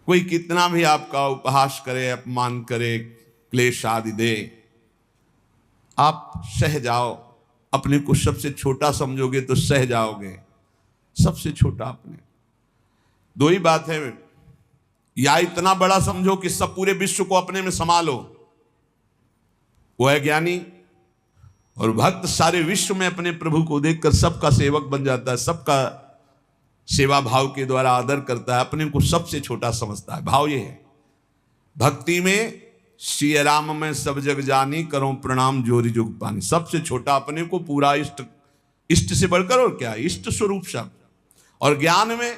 कोई कितना भी आपका उपहास करे, अपमान करे, क्लेश आदि दे, आप सह जाओ। अपने को सबसे छोटा समझोगे तो सह जाओगे, सबसे छोटा अपने। दो ही बात है, या इतना बड़ा समझो कि सब पूरे विश्व को अपने में संभालो, वो है ज्ञानी। और भक्त सारे विश्व में अपने प्रभु को देखकर सबका सेवक बन जाता है, सबका सेवा भाव के द्वारा आदर करता है, अपने को सबसे छोटा समझता है। भाव ये है भक्ति में, श्री राम में सब जग जानी, करो प्रणाम जोरी जुग पानी। सबसे छोटा अपने को, पूरा इष्ट, इष्ट से बढ़कर और क्या, इष्ट स्वरूप शब्द। और ज्ञान में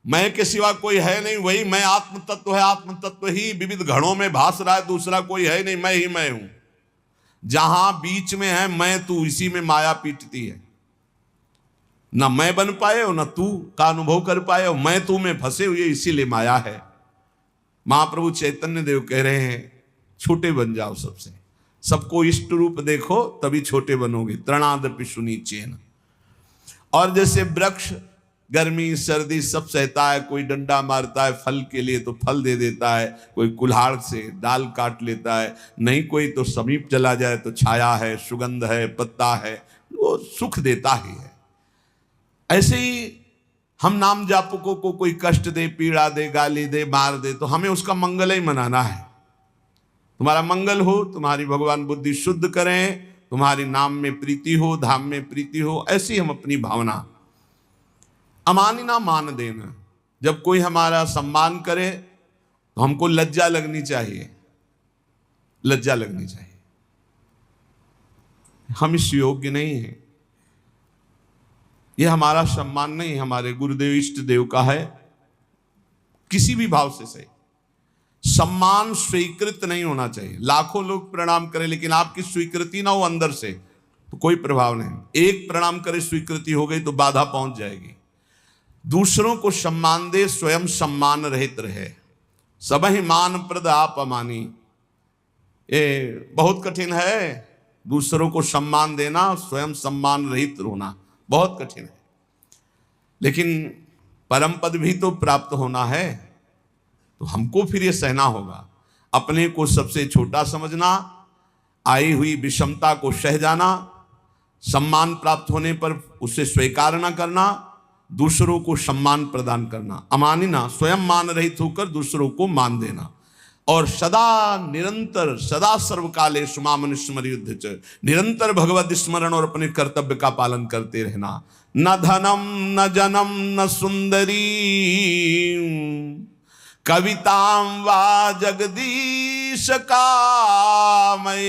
मैं के सिवा कोई है नहीं, वही मैं आत्म तत्व है, आत्म तत्व ही विविध घड़ों में भास रहा है, दूसरा कोई है नहीं, मैं ही मैं हूं। जहां बीच में है मैं तू, इसी में माया पीटती है। न मैं बन पाए और न तू का अनुभव कर पाए, और मैं तू में फंसे हुए, इसीलिए माया है। महाप्रभु चैतन्य देव कह रहे हैं छोटे बन जाओ सबसे, सबको इष्ट रूप देखो तभी छोटे बनोगे। तृणादपि सुनीचेन। और जैसे वृक्ष गर्मी सर्दी सब सहता है, कोई डंडा मारता है फल के लिए तो फल दे देता है, कोई कुल्हाड़ से डाल काट लेता है, नहीं कोई तो समीप चला जाए तो छाया है, सुगंध है, पत्ता है, वो सुख देता ही है। ऐसे ही हम नाम जापकों को कोई कष्ट दे, पीड़ा दे, गाली दे, मार दे, तो हमें उसका मंगल ही मनाना है। तुम्हारा मंगल हो, तुम्हारी भगवान बुद्धि शुद्ध करें, तुम्हारी नाम में प्रीति हो, धाम में प्रीति हो, ऐसी हम अपनी भावना। अमानिना मान देना, जब कोई हमारा सम्मान करे तो हमको लज्जा लगनी चाहिए, लज्जा लगनी चाहिए। हम इस योग्य नहीं हैं, यह हमारा सम्मान नहीं, हमारे गुरुदेव इष्ट देव का है। किसी भी भाव से सही, सम्मान स्वीकृत नहीं होना चाहिए। लाखों लोग प्रणाम करें लेकिन आपकी स्वीकृति ना हो अंदर से तो कोई प्रभाव नहीं। एक प्रणाम करे, स्वीकृति हो गई तो बाधा पहुंच जाएगी। दूसरों को सम्मान दे, स्वयं सम्मान रहित रहे। सब ही मान प्रद आप अमानी। ये बहुत कठिन है, दूसरों को सम्मान देना, स्वयं सम्मान रहित होना बहुत कठिन है। लेकिन परम पद भी तो प्राप्त होना है, तो हमको फिर ये सहना होगा। अपने को सबसे छोटा समझना, आई हुई विषमता को सह जाना, सम्मान प्राप्त होने पर उसे स्वीकार न करना, दूसरों को सम्मान प्रदान करना। अमानिना, स्वयं मान रहित होकर दूसरों को मान देना। और सदा निरंतर, सदा सर्वकाले सुमामन स्मर युद्ध च, निरंतर भगवत स्मरण और अपने कर्तव्य का पालन करते रहना। न धनम न जनम न सुंदरी, कविताम वा जगदीश कामये,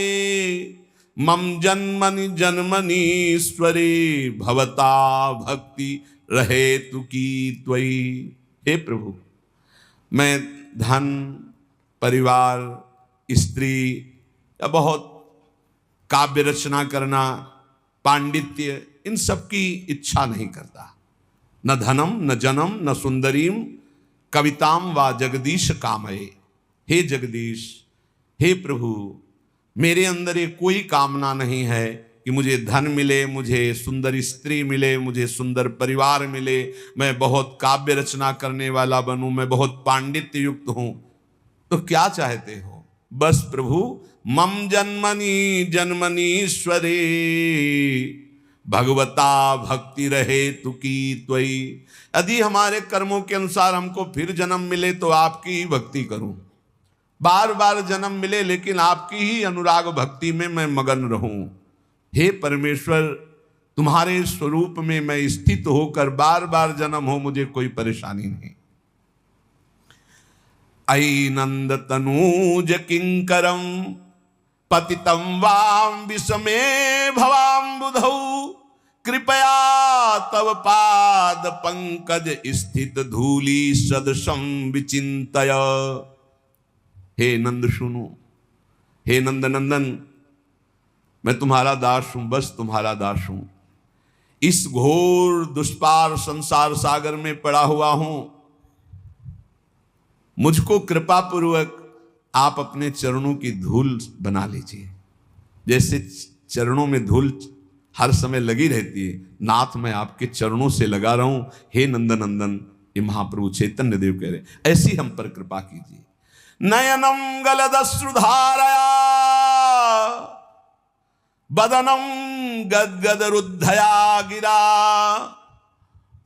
मम जन्मनि जन्मनीश्वरे, भवता भक्ति रहे तु की त्वयि। हे प्रभु, मैं धन, परिवार, स्त्री या बहुत काव्य रचना करना, पांडित्य, इन सब की इच्छा नहीं करता। न धनम न जनम न सुंदरीम, कविताम वा जगदीश कामये। हे जगदीश, हे प्रभु, मेरे अंदर ये कोई कामना नहीं है कि मुझे धन मिले, मुझे सुंदर स्त्री मिले, मुझे सुंदर परिवार मिले, मैं बहुत काव्य रचना करने वाला बनूं, मैं बहुत पांडित्य युक्त हूं। तो क्या चाहते हो? बस प्रभु, मम जन्मनि जन्मनीश्वरे, भगवता भक्ति रहे तु की त्वयि। यदि हमारे कर्मों के अनुसार हमको फिर जन्म मिले तो आपकी ही भक्ति करूं, बार बार जन्म मिले लेकिन आपकी ही अनुराग भक्ति में मैं मगन रहूं। हे परमेश्वर, तुम्हारे स्वरूप में मैं स्थित होकर बार बार जन्म हो, मुझे कोई परेशानी नहीं। अयि नंद तनूज किंकरम, पतितं वाम विषमे भवाम्बुधौ, कृपया तव पाद पंकज स्थित धूलि सदृशं विचिंतय। हे नंद सुनो, हे नंद नंदन, मैं तुम्हारा दास हूं, बस तुम्हारा दास हूं। इस घोर दुष्पार संसार सागर में पड़ा हुआ हूं, मुझको कृपा पूर्वक आप अपने चरणों की धूल बना लीजिए। जैसे चरणों में धूल हर समय लगी रहती है, नाथ मैं आपके चरणों से लगा रहा हूं। हे नंदन नंदन, ये महाप्रभु चैतन्य देव कह रहे, ऐसी हम पर कृपा कीजिए। नयनम गलदश्रुधारया बदनम गदगद रुद्धया गिरा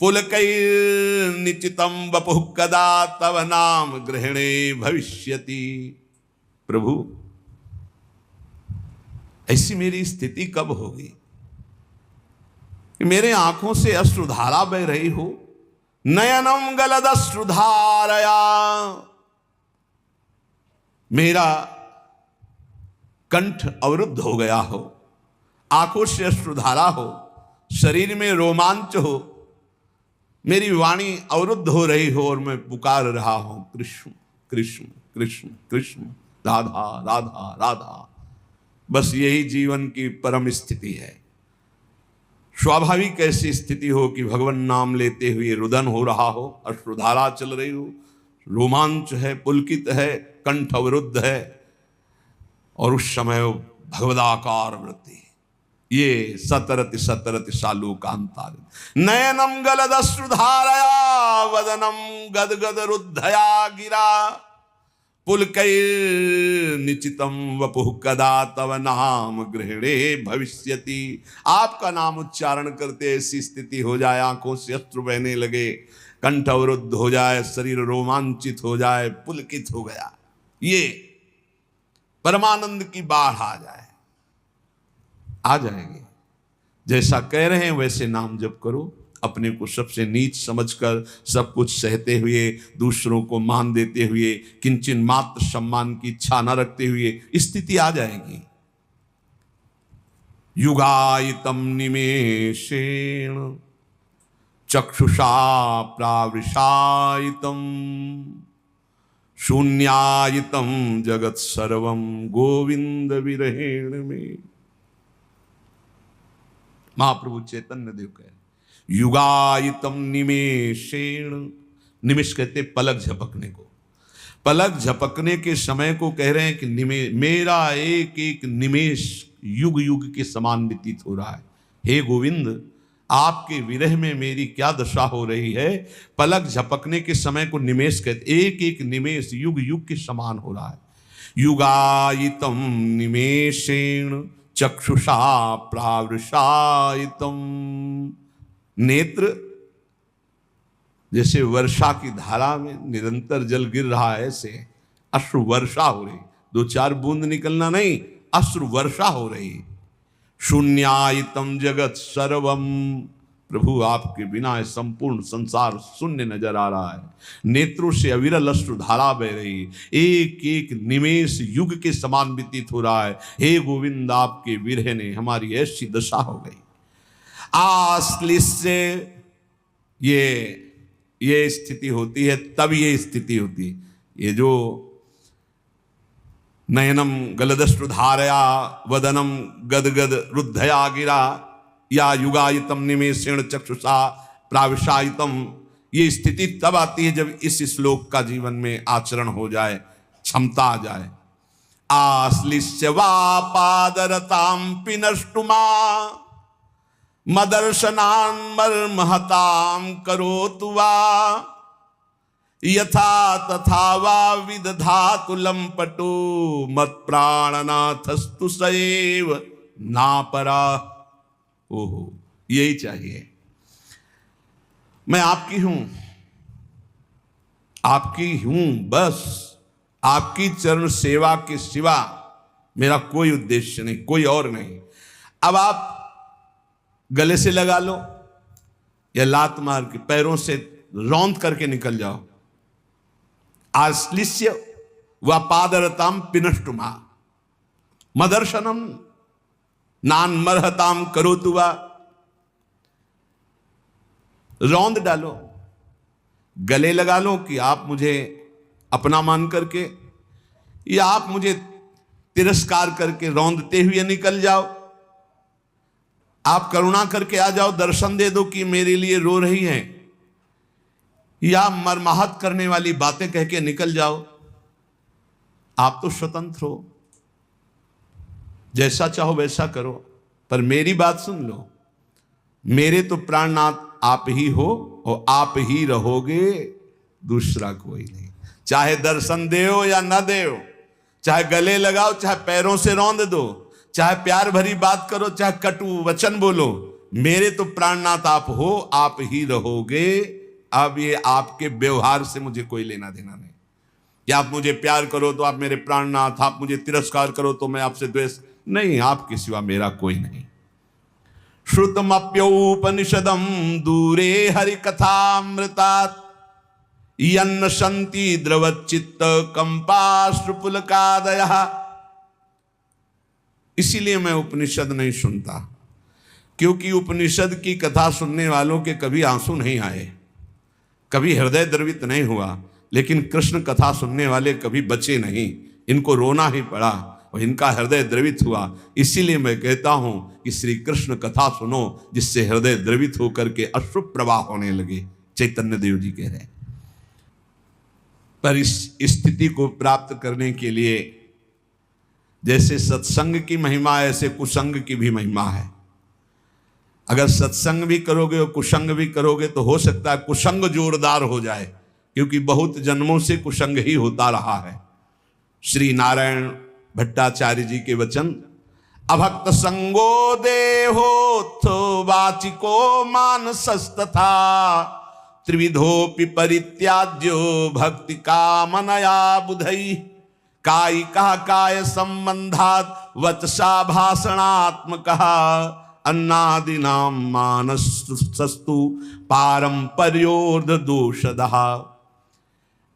पुलकैर्निचितं वपुः कदा तव नाम ग्रहणे भविष्यति। प्रभु ऐसी मेरी स्थिति कब होगी, मेरे आंखों से अश्रुधारा बह रही हो। नयनम गलदश्रुधारया, मेरा कंठ अवरुद्ध हो गया हो, आंखों से अश्रुधारा हो, शरीर में रोमांच हो, मेरी वाणी अवरुद्ध हो रही हो और मैं पुकार रहा हूं कृष्ण कृष्ण कृष्ण कृष्ण, राधा राधा राधा। बस यही जीवन की परम स्थिति है। स्वाभाविक ऐसी स्थिति हो कि भगवान नाम लेते हुए रुदन हो रहा हो, अश्रुधारा चल रही हो, रोमांच है, पुलकित है, कंठ अवरुद्ध है, और उस समय भगवदाकार वृत्ति, ये सतरति सतरति सालोकांतार। नयनम गलदश्रुधारया वदनम गदगद रुद्धया गिरा पुलकैर्निचितं वपुः कदा तव नाम गृहणे भविष्यति। आपका नाम उच्चारण करते ऐसी स्थिति हो जाए, आंखों से अश्रु बहने लगे, कंठ अवरुद्ध हो जाए, शरीर रोमांचित हो जाए, पुलकित हो गया, ये परमानंद की बाढ़ आ जाए, आ जाएगी। जैसा कह रहे हैं वैसे नाम जप करो, अपने को सबसे नीच समझकर सब कुछ सहते हुए, दूसरों को मान देते हुए, किंचन मात्र सम्मान की इच्छा न रखते हुए स्थिति आ जाएगी। युगायितम निमेषेण चक्षुषा प्रावृषायितम शून्यायितम जगत सर्वम गोविंद विरहेण में। महाप्रभु चैतन्य देव कह, युगायितम निमेषेण, निमिष कहते पलक झपकने को, पलक झपकने के समय को कह रहे हैं कि मेरा एक एक निमेष युग युग के समान व्यतीत हो रहा है। हे गोविंद, आपके विरह में मेरी क्या दशा हो रही है। पलक झपकने के समय को निमेष कहते, एक एक निमेष युग युग के समान हो रहा है। युगायितम निमेषेण चक्षुषा प्रावृषायितम, नेत्र जैसे वर्षा की धारा में निरंतर जल गिर रहा है, ऐसे अश्रु वर्षा हो रही, दो चार बूंद निकलना नहीं, अश्रु वर्षा हो रही। शून्यायितम जगत सर्वम, प्रभु आपके बिना संपूर्ण संसार शून्य नजर आ रहा है। नेत्रों से अविरल अश्रु धारा बह रही, एक एक निमेष युग के समान व्यतीत हो रहा है। हे गोविंद, आपके विरह ने हमारी ऐसी दशा हो गई। आश्लिष्य, ये स्थिति होती है, तब ये स्थिति होती है। ये जो नयनम गलदश्रुधारया वदनम गदगद रुद्धया गिरा, या युगायितम निमेषेण चक्षुषा प्राविशायितम, ये स्थिति तब आती है जब इस श्लोक का जीवन में आचरण हो जाए, क्षमता आ जाए। आश्लिष्य वा पादरताम पिनष्टुमा मदर्शनान् मर्महतां करोतु वा यथा तथा वा विदधातु लंपटो मत्प्राणनाथस्तु सएव नापरा। ओहो, यही चाहिए। मैं आपकी हूं, आपकी हूं, बस आपकी चरण सेवा के सिवा मेरा कोई उद्देश्य नहीं, कोई और नहीं। अब आप गले से लगा लो या लात मार के पैरों से रौंद करके निकल जाओ। आश्लिष्य व पादरताम पिनष्टुमा मदर्शनम नान मरहताम करोतु वा, रौंद डालो, गले लगा लो कि आप मुझे अपना मान करके, या आप मुझे तिरस्कार करके रौंदते हुए निकल जाओ। आप करुणा करके आ जाओ, दर्शन दे दो कि मेरे लिए रो रही हैं, या मरमाहत करने वाली बातें कह के निकल जाओ। आप तो स्वतंत्र हो, जैसा चाहो वैसा करो, पर मेरी बात सुन लो। मेरे तो प्राणनाथ आप ही हो, और आप ही रहोगे, दूसरा कोई नहीं। चाहे दर्शन देओ या न देओ, चाहे गले लगाओ, चाहे पैरों से रौंद दो, चाहे प्यार भरी बात करो, चाहे कटु वचन बोलो, मेरे तो प्राणनाथ आप हो, आप ही रहोगे। अब ये आपके व्यवहार से मुझे कोई लेना देना नहीं कि आप मुझे प्यार करो तो आप मेरे प्राणनाथ, आप मुझे तिरस्कार करो तो मैं आपसे द्वेष नहीं, आपके सिवा मेरा कोई नहीं। श्रुतमप्योपनिषदम दूरे हरि कथामृतात् यन्न शन्ति द्रवचित्त कंपाश्रुपुलकादयः। इसीलिए मैं उपनिषद नहीं सुनता, क्योंकि उपनिषद की कथा सुनने वालों के कभी आंसू नहीं आए, कभी हृदय द्रवित नहीं हुआ, लेकिन कृष्ण कथा सुनने वाले कभी बचे नहीं, इनको रोना ही पड़ा और इनका हृदय द्रवित हुआ। इसीलिए मैं कहता हूं कि श्री कृष्ण कथा सुनो, जिससे हृदय द्रवित होकर के अश्रु प्रवाह होने लगे। चैतन्य देव जी कह रहे हैं। पर इस स्थिति को प्राप्त करने के लिए जैसे सत्संग की महिमा, ऐसे कुसंग की भी महिमा है। अगर सत्संग भी करोगे और कुसंग भी करोगे तो हो सकता है कुसंग जोरदार हो जाए, क्योंकि बहुत जन्मों से कुसंग ही होता रहा है। श्री नारायण भट्टाचार्य जी के वचन, अभक्त संगो देहोत्थो वाचिको मानसस्तथा त्रिविधोपि परित्याज्यो भक्ति कामनया बुधई कायिकः काय संबंधात् वचसा भाषणात्मकः अन्नादिनां मानसस्तु पारंपर्योर्ध दोषदः।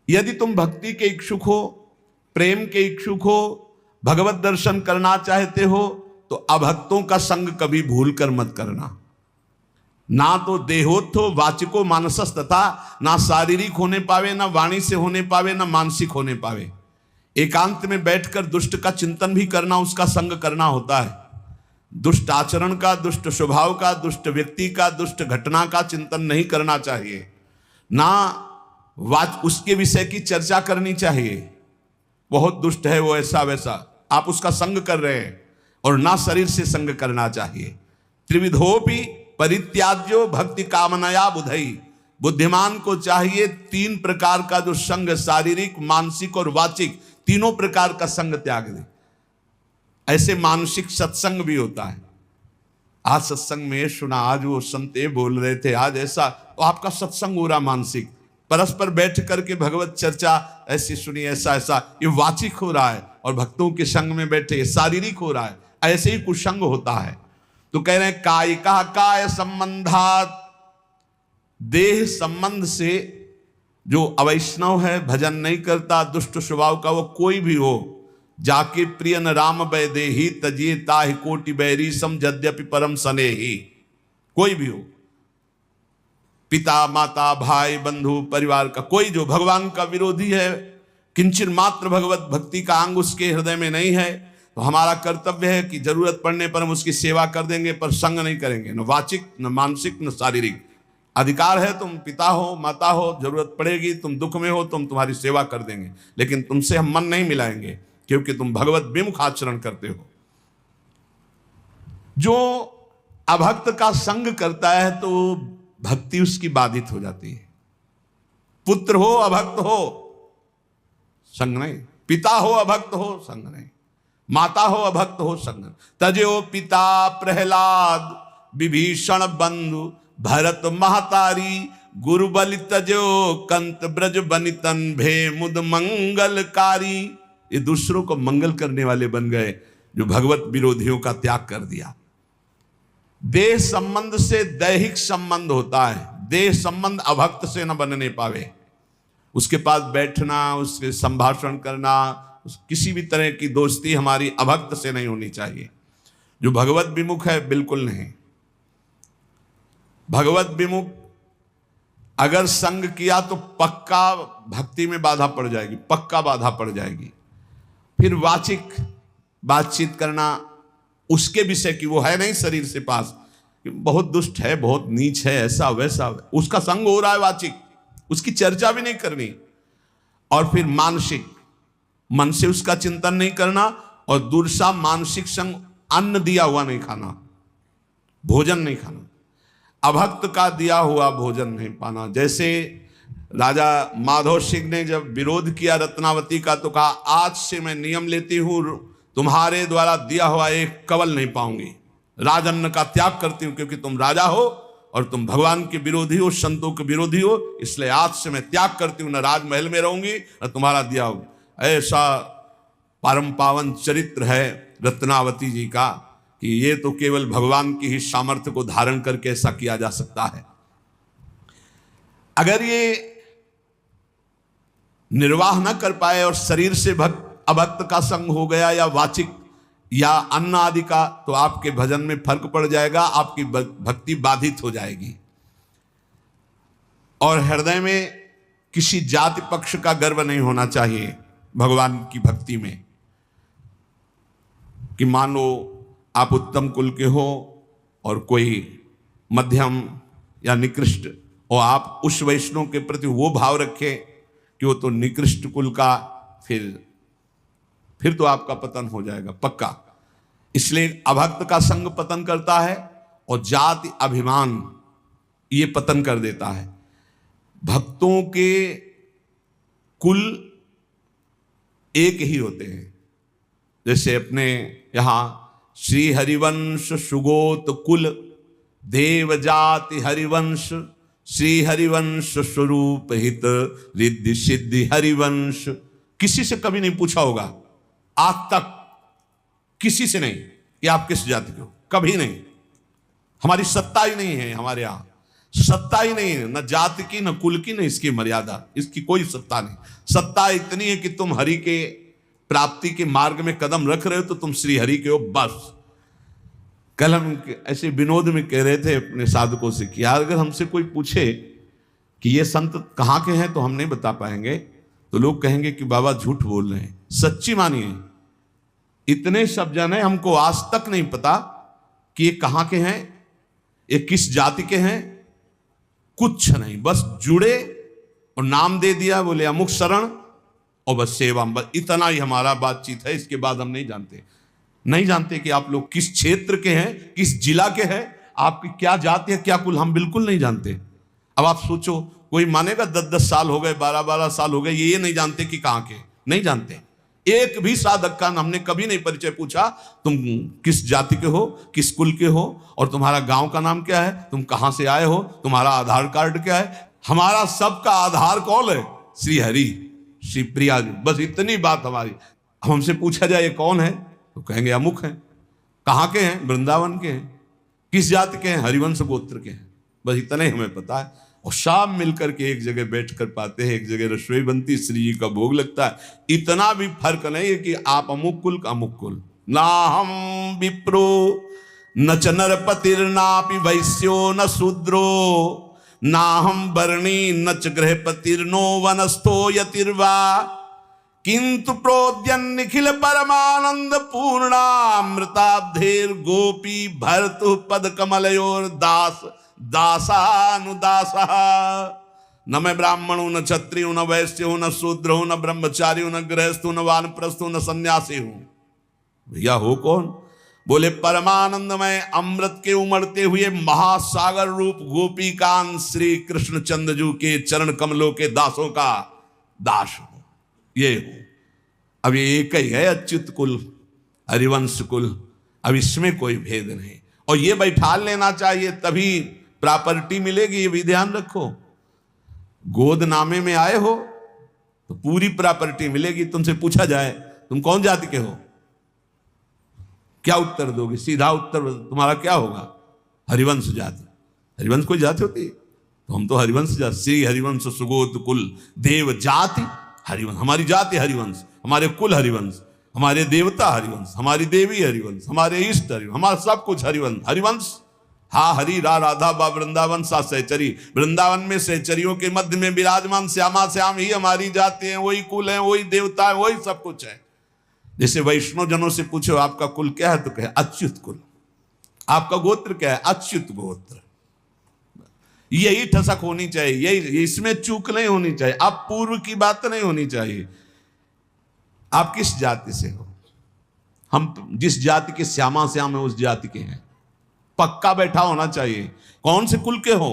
यदि तुम भक्ति के इच्छुक हो, प्रेम के इच्छुक हो, भगवत दर्शन करना चाहते हो, तो अभक्तों का संग कभी भूल कर मत करना। ना तो देहोत्थो वाचिको मानसस, तथा ना शारीरिक होने पावे, ना वाणी से होने पावे, ना मानसिक होने पावे। एकांत में बैठकर दुष्ट का चिंतन भी करना, उसका संग करना होता है। दुष्ट आचरण का, दुष्ट स्वभाव का, दुष्ट व्यक्ति का, दुष्ट घटना का चिंतन नहीं करना चाहिए, ना उसके विषय की चर्चा करनी चाहिए। बहुत दुष्ट है वो, ऐसा वैसा, आप उसका संग कर रहे हैं, और ना शरीर से संग करना चाहिए। त्रिविधोपि परित्याज्यो भक्ति कामनया बुधई। बुद्धिमान को चाहिए तीन प्रकार का जो संग, शारीरिक, मानसिक और वाचिक, तीनों प्रकार का संग त्याग दे। ऐसे मानसिक सत्संग भी होता है। आज सत्संग में सुना, आज वो संते बोल रहे थे, आज ऐसा, तो आपका सत्संग हो रहा मानसिक, परस्पर बैठ करके भगवत चर्चा ऐसी सुनी, ऐसा ऐसा, ये वाचिक हो रहा है। और भक्तों के संग में बैठे शारीरिक हो रहा है, ऐसे ही कुसंग होता है। तो कह रहे हैं कायिका काय संबंधात, देह संबंध से जो अवैष्णव है, भजन नहीं करता, दुष्ट स्वभाव का, वो कोई भी हो, जाके प्रियन राम वैदेही तजिए ताहि कोटि बैरी सम यद्यपि परम सनेही, कोई भी हो, पिता माता भाई बंधु परिवार का कोई जो भगवान का विरोधी है, किंचन मात्र भगवत भक्ति का अंग उसके हृदय में नहीं है, तो हमारा कर्तव्य है कि जरूरत पड़ने पर हम उसकी सेवा कर देंगे, पर संग नहीं करेंगे, न वाचिक, न मानसिक, न शारीरिक। अधिकार है, तुम पिता हो, माता हो, जरूरत पड़ेगी, तुम दुख में हो, तुम तुम्हारी सेवा कर देंगे, लेकिन तुमसे हम मन नहीं मिलाएंगे, क्योंकि तुम भगवत विमुख आचरण करते हो। जो अभक्त का संग करता है तो भक्ति उसकी बाधित हो जाती है। पुत्र हो अभक्त हो, संग नहीं, पिता हो अभक्त हो, संग नहीं, माता हो अभक्त हो, संग। तजो पिता प्रहलाद विभीषण बंधु भरत महतारी गुरु बलि तजो कंत ब्रज बनितन भे मुद मंगलकारी। ये दूसरों को मंगल करने वाले बन गए, जो भगवत विरोधियों का त्याग कर दिया। देह संबंध से दैहिक संबंध होता है, देह संबंध अभक्त से न बनने पावे। उसके पास बैठना, उसके संभाषण करना, किसी भी तरह की दोस्ती हमारी अभक्त से नहीं होनी चाहिए। जो भगवत विमुख है बिल्कुल नहीं। भगवत विमुख अगर संग किया तो पक्का भक्ति में बाधा पड़ जाएगी, पक्का बाधा पड़ जाएगी। फिर वाचिक बातचीत करना उसके विषय की, वो है नहीं शरीर से पास, बहुत दुष्ट है, बहुत नीच है, ऐसा वैसा, उसका संग हो रहा है वाचिक, उसकी चर्चा भी नहीं करनी। और फिर मानसिक, मन से उसका चिंतन नहीं करना, और दूसरा मानसिक संग, अन्न दिया हुआ नहीं खाना, भोजन नहीं खाना। अभक्त का दिया हुआ भोजन नहीं पाना। जैसे राजा माधव सिंह ने जब विरोध किया रत्नावती का, तो कहा आज से मैं नियम लेती हूं, तुम्हारे द्वारा दिया हुआ एक कवल नहीं पाऊंगी, राजन्न का त्याग करती हूं, क्योंकि तुम राजा हो और तुम भगवान के विरोधी हो, संतों के विरोधी हो, इसलिए आज से मैं त्याग करती हूं, न राजमहल में रहूंगी न तुम्हारा दिया होगा। ऐसा परम पावन चरित्र है रत्नावती जी का कि ये तो केवल भगवान की ही सामर्थ्य को धारण करके ऐसा किया जा सकता है। अगर ये निर्वाह न कर पाए और शरीर से अभक्त का संग हो गया या वाचिक या अन्न आदि का, तो आपके भजन में फर्क पड़ जाएगा, आपकी भक्ति बाधित हो जाएगी। और हृदय में किसी जाति पक्ष का गर्व नहीं होना चाहिए भगवान की भक्ति में, कि मान लो आप उत्तम कुल के हो और कोई मध्यम या निकृष्ट, और आप उस वैष्णव के प्रति वो भाव रखें कि वो तो निकृष्ट कुल का, फिर तो आपका पतन हो जाएगा पक्का। इसलिए अभक्त का संग पतन करता है और जाति अभिमान ये पतन कर देता है। भक्तों के कुल एक ही होते हैं। जैसे अपने यहां श्री हरिवंश सुगोत कुल देव जाति हरिवंश, श्री हरिवंश स्वरूप हित रिद्धि सिद्धि हरिवंश। किसी से कभी नहीं पूछा होगा आज तक, किसी से नहीं कि आप किस जाति के हो, कभी नहीं। हमारी सत्ता ही नहीं है, हमारे यहां सत्ता ही नहीं है, न जाति की न कुल की न इसकी मर्यादा, इसकी कोई सत्ता नहीं। सत्ता इतनी है कि तुम हरि के प्राप्ति के मार्ग में कदम रख रहे हो तो तुम श्री हरि के हो, बस। कल हम ऐसे विनोद में कह रहे थे अपने साधकों से कि यार अगर हमसे कोई पूछे कि ये संत कहाँ के हैं तो हम नहीं बता पाएंगे, तो लोग कहेंगे कि बाबा झूठ बोल रहे हैं। सच्ची मानिए, इतने सब जन है, हमको आज तक नहीं पता कि ये कहाँ के हैं, ये किस जाति के हैं, कुछ नहीं। बस जुड़े और नाम दे दिया, बोले अमुक शरण, और बस सेवा, बस इतना ही हमारा बातचीत है। इसके बाद हम नहीं जानते कि आप लोग किस क्षेत्र के हैं, किस जिला के हैं, आपकी क्या जाति है, क्या कुल, हम बिल्कुल नहीं जानते। अब आप सोचो, कोई मानेगा 10-10 साल हो गए, 12-12 साल हो गए, ये नहीं जानते कि कहाँ के, नहीं जानते। एक भी साधक का हमने कभी नहीं परिचय पूछा, तुम किस जाति के हो, किस कुल के हो, और तुम्हारा गांव का नाम क्या है, तुम कहां से आए हो, तुम्हारा आधार कार्ड क्या है। हमारा सबका आधार कौन है? श्री हरि, श्री प्रिया जी, बस इतनी बात हमारी। हमसे पूछा जाए ये कौन है तो कहेंगे अमुक है। कहाँ के हैं? वृंदावन के हैं। किस जाति के हैं? हरिवंश गोत्र के हैं। बस इतना ही हमें पता है। और शाम मिलकर के एक जगह बैठ कर पाते हैं, एक जगह रसोई बनती, श्री जी का भोग लगता है। इतना भी फर्क नहीं है कि आप अमुक कुल का अमुक कुल। ना हम विप्रो न च नरपतिर्नापि वैश्यो न शूद्रो, ना हम वर्णी न च गृहपतिर्नो वनस्थो यतिर्वा, किंतु प्रोद्यन निखिल परमानंद पूर्णामृताब्धेर गोपी भर्तु पद कमलयोर दास दासानुदासा। न मैं ब्राह्मण हूं, न क्षत्रिय हूं, न वैश्य हूं, न शूद्र हूं, न ब्रह्मचारी हूं, न गृहस्थ हूं, न वानप्रस्थ हूं, न सन्यासी हूं। भैया हो कौन? बोले परमानंदमय अमृत के उमड़ते हुए महासागर रूप गोपीकांत श्री कृष्ण चंद्रजू के चरण कमलों के दासों का दास हूं, ये हूं। अब ये एक ही है अच्युत कुल, हरिवंश कुल। अब इसमें कोई भेद नहीं। और ये बैठा लेना चाहिए, तभी प्रॉपर्टी मिलेगी। ये भी ध्यान रखो, गोद नामे में आए हो तो पूरी प्रॉपर्टी मिलेगी। तुमसे पूछा जाए तुम कौन जाति के हो, क्या उत्तर दोगे? सीधा उत्तर तुम्हारा क्या होगा? हरिवंश जाति। हरिवंश कोई जाति होती है? तो हम तो हरिवंश जाति, श्री हरिवंश सुगोत कुल देव जाति हरिवंश। हमारी जाति हरिवंश, हमारे कुल हरिवंश, हमारे देवता हरिवंश, हमारी देवी हरिवंश, हमारे इष्ट हरिवंश, हमारा सब कुछ हरिवंश। हरिवंश हा हरि रा राधा बा वृंदावन सा सहचरी। वृंदावन में सहचरियों के मध्य में विराजमान श्यामा श्याम ही हमारी जाति है, वही कुल है, वही देवता है, वही सब कुछ है। जैसे वैष्णव जनों से पूछो आपका कुल क्या है तो कहे अच्युत कुल। आपका गोत्र क्या है? अच्युत गोत्र। यही ठसक होनी चाहिए, यही, इसमें चूक नहीं होनी चाहिए। आप पूर्व की बात नहीं होनी चाहिए। आप किस जाति से हो? हम जिस जाति के श्यामा श्याम है उस जाति के हैं। पक्का बैठा होना चाहिए। कौन से कुल के हो?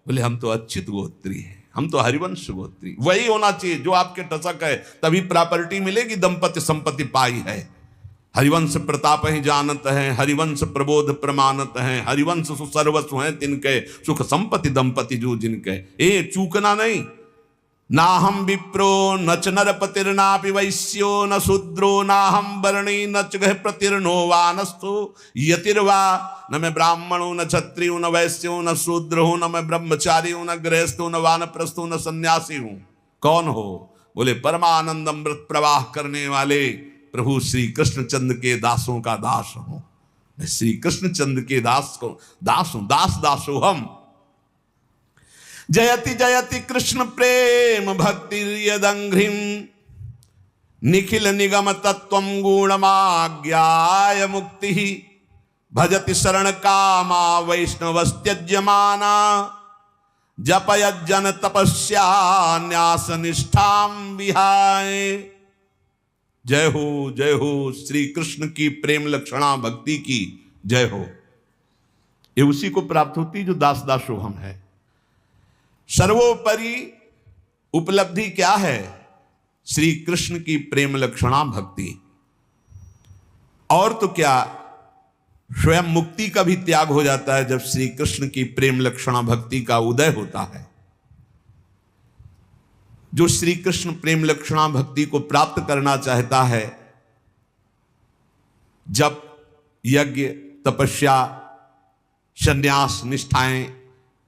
बोले हम तो अच्युत गोत्री हैं, हम तो हरिवंश गोत्री। वही होना चाहिए जो आपके टसक है, तभी प्रॉपर्टी मिलेगी, दंपति संपत्ति पाई है। हरिवंश प्रताप ही जानत है, हरिवंश प्रबोध प्रमाणत है, हरिवंश सुसर्वस्व हैं तिनके, सुख संपत्ति दंपति जो जिनके। ए चूकना नहीं। ना हम विप्रो न च नरपतिर्नापि वैश्यो न शूद्रो ना हम वर्णी न च गह प्रतिर्नो वा नस्तु यतिर्वा। न मैं ब्राह्मणो न क्षत्रियो न वैश्यो न शूद्र हूं, न मैं ब्रह्मचारी हूं, न गृहस्थो न वानप्रस्थो न सन्यासी हूं। कौन हो? बोले परमानंद अमृत प्रवाह करने वाले प्रभु श्री कृष्णचंद्र के दासों का दास हूं। मैं श्री कृष्णचंद्र के दास को दास हूं, दास दासो हम। जयति जयति कृष्ण प्रेम भक्ति यदंघ्रिम निखिल निगम तत्वम गुणमाज्ञाय मुक्ति भजति शरण कामा वैष्णवस्त्यज्यमाना जपयज्जन तपस्या न्यास निष्ठाम विहाय। जय हो श्री कृष्ण की प्रेम लक्षणा भक्ति की जय हो। ये उसी को प्राप्त होती जो दास दासो हम है। सर्वोपरि उपलब्धि क्या है? श्री कृष्ण की प्रेम लक्षणा भक्ति। और तो क्या, स्वयं मुक्ति का भी त्याग हो जाता है जब श्री कृष्ण की प्रेम लक्षणा भक्ति का उदय होता है। जो श्री कृष्ण प्रेम लक्षणा भक्ति को प्राप्त करना चाहता है, जब यज्ञ तपस्या संन्यास निष्ठाएं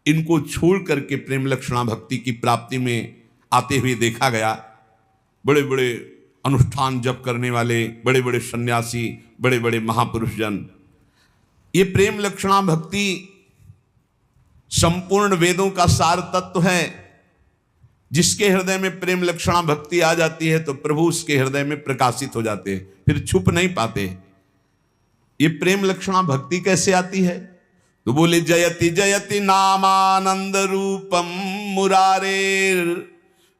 इनको छोड़ करके प्रेम लक्षणा भक्ति की प्राप्ति में आते हुए देखा गया। बड़े बड़े अनुष्ठान जप करने वाले बड़े बड़े सन्यासी, बड़े बड़े महापुरुष जन, ये प्रेम लक्षणा भक्ति संपूर्ण वेदों का सार तत्व है। जिसके हृदय में प्रेम लक्षणा भक्ति आ जाती है तो प्रभु उसके हृदय में प्रकाशित हो जाते हैं, फिर छुप नहीं पाते। ये प्रेम लक्षणा भक्ति कैसे आती है? तो बोले जयति जयति नामानंद रूपम मुरारेर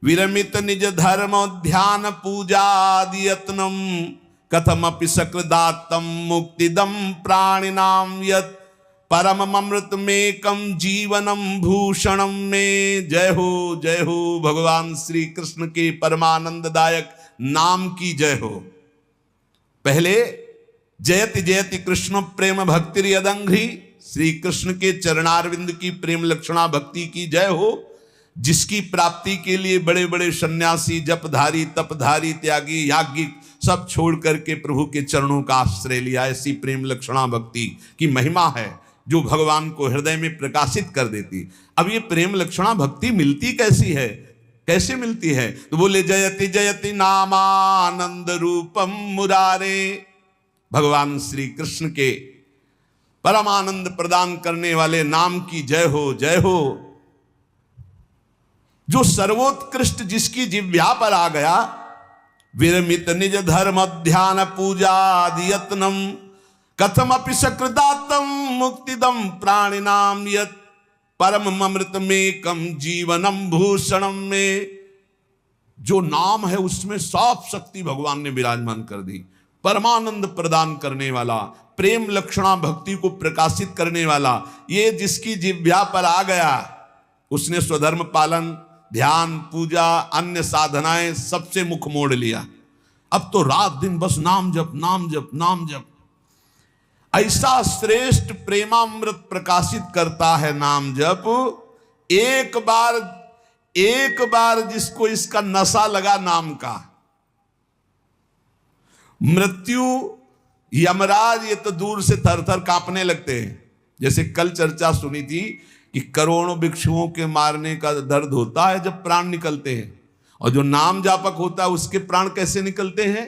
विरमित निज धर्म ध्यान पूजादियत्नम कथमपि सकृदात्तम मुक्तिदम प्राणिनाम यत् परम अमृतमेकम जीवनम भूषणम में। जय हो भगवान श्री कृष्ण के परमानंददायक नाम की जय हो। पहले जयति जयति कृष्ण प्रेम भक्ति यदंघ्रि, श्री कृष्ण के चरणारविंद की प्रेम लक्षणा भक्ति की जय हो, जिसकी प्राप्ति के लिए बड़े बड़े सन्यासी जपधारी तपधारी त्यागी याज्ञिक सब छोड़ करके प्रभु के चरणों का आश्रय लिया। ऐसी प्रेम लक्षणा भक्ति की महिमा है जो भगवान को हृदय में प्रकाशित कर देती। अब ये प्रेम लक्षणा भक्ति मिलती कैसी है, कैसे मिलती है? तो बोले जयति जयति नामानंद रूपम मुरारे, भगवान श्री कृष्ण के परमानंद प्रदान करने वाले नाम की जय हो जय हो। जो सर्वोत्कृष्ट जिसकी जिह्वा पर आ गया, विरमित निज धर्म ध्यान पूजादियत्नम कथमपि सकृदात्तम मुक्तिदम प्राणिनाम यत् परम अमृतमेकम जीवनम भूषणम में। जो नाम है उसमें साफ शक्ति भगवान ने विराजमान कर दी। परमानंद प्रदान करने वाला, प्रेम लक्षणा भक्ति को प्रकाशित करने वाला, ये जिसकी जिह्वा पर आ गया उसने स्वधर्म पालन ध्यान पूजा अन्य साधनाएं सबसे मुख मोड़ लिया। अब तो रात दिन बस नाम जप नाम जप नाम जप। ऐसा श्रेष्ठ प्रेमामृत प्रकाशित करता है नाम जप। एक बार जिसको इसका नशा लगा नाम का, मृत्यु यमराज ये तो दूर से थर थर कांपने लगते हैं। जैसे कल चर्चा सुनी थी कि करोड़ों भिक्षुओं के मारने का दर्द होता है जब प्राण निकलते हैं, और जो नाम जापक होता है उसके प्राण कैसे निकलते हैं?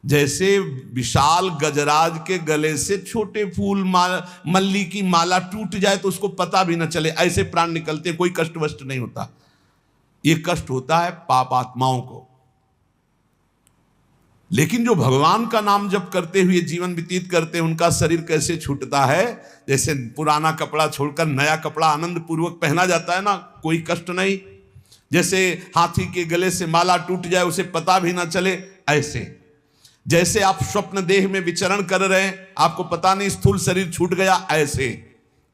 जैसे विशाल गजराज के गले से छोटे फूल मल्ली की माला टूट जाए तो उसको पता भी न चले, ऐसे प्राण निकलते हैं। कोई कष्ट वष्ट नहीं होता। ये कष्ट होता है पाप आत्माओं को। लेकिन जो भगवान का नाम जप करते हुए जीवन व्यतीत करते हैं, उनका शरीर कैसे छूटता है? जैसे पुराना कपड़ा छोड़कर नया कपड़ा आनंद पूर्वक पहना जाता है ना, कोई कष्ट नहीं। जैसे हाथी के गले से माला टूट जाए उसे पता भी ना चले, ऐसे जैसे आप स्वप्न देह में विचरण कर रहे हैं, आपको पता नहीं स्थूल शरीर छूट गया, ऐसे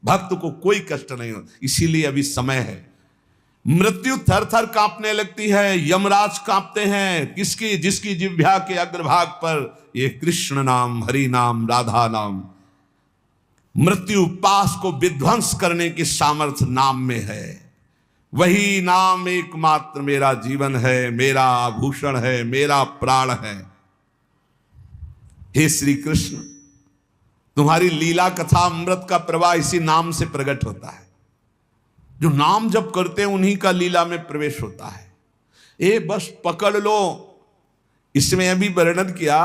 भक्त को कोई कष्ट नहीं हो। इसीलिए अभी समय है। मृत्यु थर थर कांपने लगती है, यमराज कांपते हैं, किसकी? जिसकी जिह्वा के अग्रभाग पर ये कृष्ण नाम, हरि नाम, राधा नाम। मृत्यु पास को विध्वंस करने की सामर्थ्य नाम में है। वही नाम एकमात्र मेरा जीवन है, मेरा आभूषण है, मेरा प्राण है। हे श्री कृष्ण, तुम्हारी लीला कथा अमृत का प्रवाह इसी नाम से प्रकट होता है। जो नाम जप करते हैं उन्हीं का लीला में प्रवेश होता है। ये बस पकड़ लो। इसमें अभी वर्णन किया,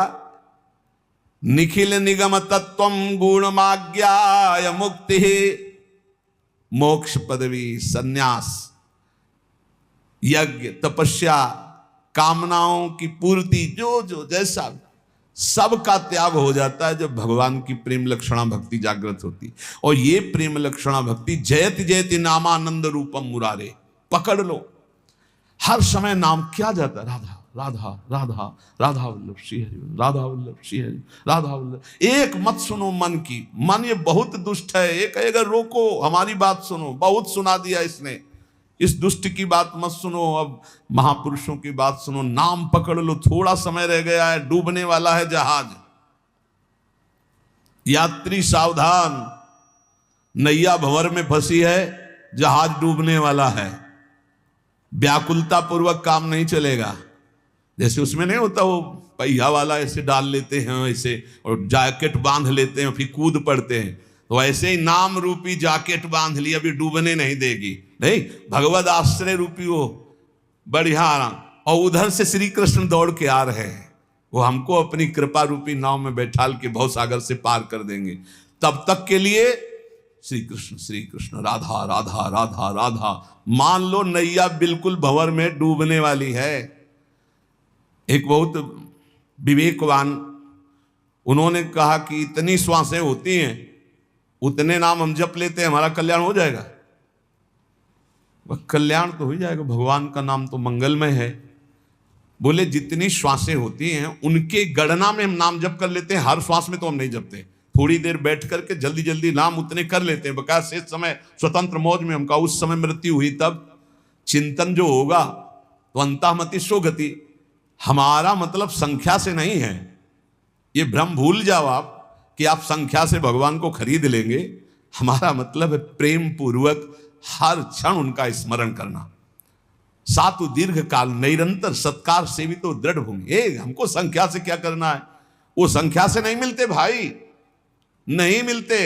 निखिल निगम तत्वम गुणमाज्ञाय मुक्ति मोक्ष पदवी संन्यास यज्ञ तपस्या कामनाओं की पूर्ति, जो जो जैसा सब का त्याग हो जाता है जब भगवान की प्रेम लक्षणा भक्ति जागृत होती। और ये प्रेम लक्षणा भक्ति जयति जयति नामानंद रूपम मुरारे। पकड़ लो, हर समय नाम क्या जाता है? राधा राधा राधा, राधा वल्लभ श्री हरि, राधा वल्लभ श्री हरि, राधा वल्लभ। एक मत सुनो मन की, मन ये बहुत दुष्ट है। एक अगर रोको, हमारी बात सुनो, बहुत सुना दिया इसने, इस दुष्ट की बात मत सुनो, अब महापुरुषों की बात सुनो। नाम पकड़ लो, थोड़ा समय रह गया है, डूबने वाला है जहाज। यात्री सावधान, नैया भंवर में फंसी है, जहाज डूबने वाला है। व्याकुलता पूर्वक काम नहीं चलेगा। जैसे उसमें नहीं होता वो पहिया वाला ऐसे डाल लेते हैं ऐसे, और जैकेट बांध लेते हैं, फिर कूद पड़ते हैं। तो ऐसे ही नाम रूपी जैकेट बांध ली, अभी डूबने नहीं देगी। नहीं, भगवद आश्रय रूपी वो बढ़िया। और उधर से श्री कृष्ण दौड़ के आ रहे हैं, वो हमको अपनी कृपा रूपी नाव में बैठाल के भव सागर से पार कर देंगे। तब तक के लिए श्री कृष्ण राधा राधा राधा राधा। मान लो नैया बिल्कुल भंवर में डूबने वाली है। एक बहुत विवेकवान, उन्होंने कहा कि इतनी श्वासें होती हैं, उतने नाम हम जप लेते हैं, हमारा कल्याण हो जाएगा। वह कल्याण तो हो जाएगा, भगवान का नाम तो मंगलमय है। बोले जितनी श्वासें होती हैं उनके गणना में हम नाम जप कर लेते हैं, हर श्वास में तो हम नहीं जपते। थोड़ी देर बैठ करके जल्दी जल्दी नाम उतने कर लेते हैं, बकाया शेष समय स्वतंत्र मौज में। हमका उस समय मृत्यु हुई तब चिंतन जो होगा तो अंतःमति सोगति। हमारा मतलब संख्या से नहीं है, ये भ्रम भूल जाओ आप कि आप संख्या से भगवान को खरीद लेंगे। हमारा मतलब है प्रेम पूर्वक हर क्षण उनका स्मरण करना। सातु दीर्घ काल निरंतर सत्कार सेवितो दृढ़ भूमि। हमको संख्या से क्या करना है? वो संख्या से नहीं मिलते भाई, नहीं मिलते।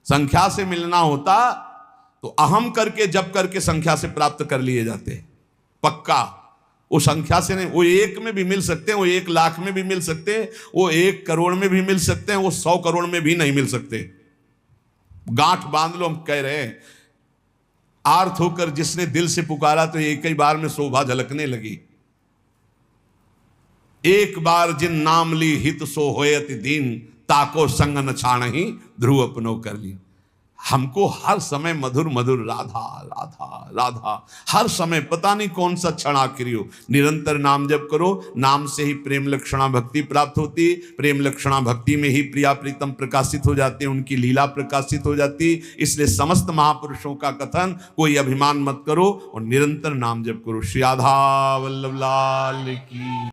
संख्या से मिलना होता तो अहम करके जप करके संख्या से प्राप्त कर लिए जाते, पक्का। वो संख्या से नहीं, वो 1 में भी मिल सकते हैं, वो 1 लाख में भी मिल सकते हैं, वो 1 करोड़ में भी मिल सकते हैं, वो 100 करोड़ में भी नहीं मिल सकते। गांठ बांध लो, हम कह रहे हैं। आर्थ होकर जिसने दिल से पुकारा तो एक ही बार में शोभा झलकने लगी। एक बार जिन नाम ली हित सो होयति दीन, ताको संग न छाणहि ध्रुव अपनो कर ली। हमको हर समय मधुर मधुर राधा राधा राधा, हर समय पता नहीं कौन सा क्षण आखिरी हो, निरंतर नाम जप करो। नाम से ही प्रेम लक्षणा भक्ति प्राप्त होती। प्रेम लक्षणा भक्ति में ही प्रिया प्रीतम प्रकाशित हो जाते हैं, उनकी लीला प्रकाशित हो जाती। इसलिए समस्त महापुरुषों का कथन, कोई अभिमान मत करो और निरंतर नाम जप करो। श्री राधा वल्लभ लाल की।